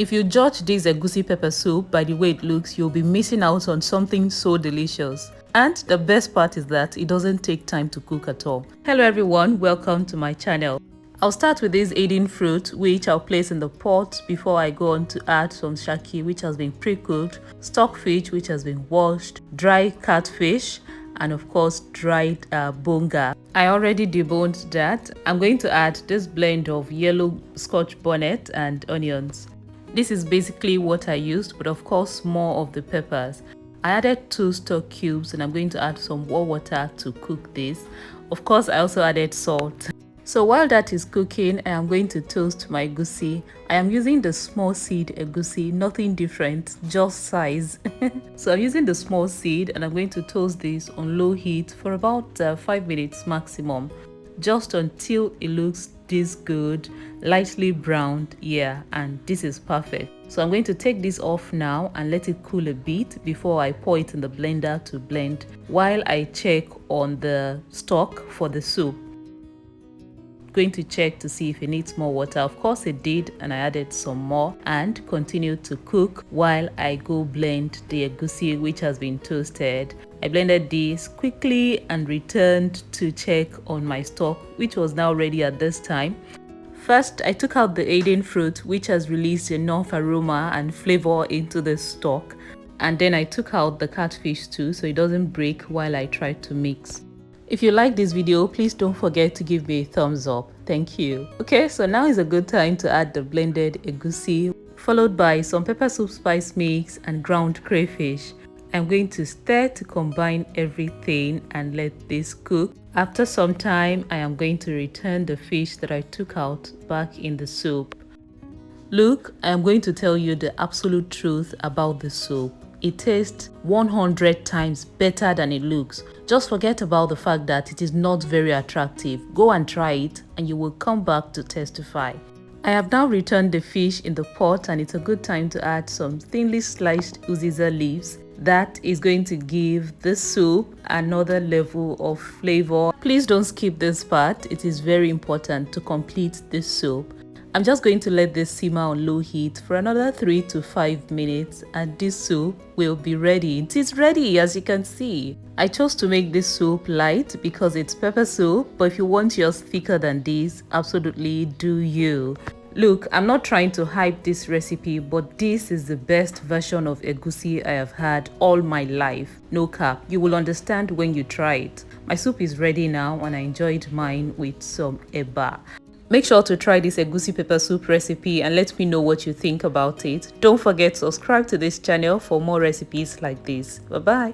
If you judge this egusi pepper soup by the way it looks, you'll be missing out on something so delicious. And the best part is that it doesn't take time to cook at all. Hello everyone, welcome to my channel. I'll start with this aiden fruit, which I'll place in the pot before I go on to add some shaki, which has been pre-cooked, stockfish, which has been washed, dry catfish, and of course dried bonga. I already deboned that. I'm going to add this blend of yellow scotch bonnet and onions. This is basically what I used, but of course more of the peppers. I added 2 stock cubes and I'm going to add some warm water to cook this. Of course I also added salt. So while that is cooking, I am going to toast my egusi. I am using the small seed egusi, nothing different, just size. So I'm using the small seed and I'm going to toast this on low heat for about 5 minutes maximum, just until it looks this good, lightly browned. Yeah, and this is perfect. So I'm going to take this off now and let it cool a bit before I pour it in the blender to blend, while I check on the stock for the soup. Going to check to see if it needs more water. Of course it did, and I added some more and continued to cook while I go blend the egusi, which has been toasted. I blended this quickly and returned to check on my stock, which was now ready at this time. First, I took out the aiden fruit, which has released enough aroma and flavor into the stock, and then I took out the catfish too, so it doesn't break while I try to mix. If you like this video, please don't forget to give me a thumbs up. Thank you. Okay, so now is a good time to add the blended egusi, followed by some pepper soup spice mix and ground crayfish. I'm going to stir to combine everything and let this cook. After some time, I am going to return the fish that I took out back in the soup. Look, I am going to tell you the absolute truth about the soup. It tastes 100 times better than it looks. Just forget about the fact that it is not very attractive. Go and try it and you will come back to testify. I have now returned the fish in the pot, and it's a good time to add some thinly sliced Uziza leaves. That is going to give the soup another level of flavor. Please don't skip this part. It is very important to complete this soup. I'm just going to let this simmer on low heat for another 3 to 5 minutes and this soup will be ready. It is ready, as you can see. I chose to make this soup light because it's pepper soup, but if you want yours thicker than this, absolutely do you. Look, I'm not trying to hype this recipe, but this is the best version of egusi I have had all my life. No cap, you will understand when you try it. My soup is ready now and I enjoyed mine with some eba. Make sure to try this egusi pepper soup recipe and let me know what you think about it. Don't forget to subscribe to this channel for more recipes like this. Bye bye.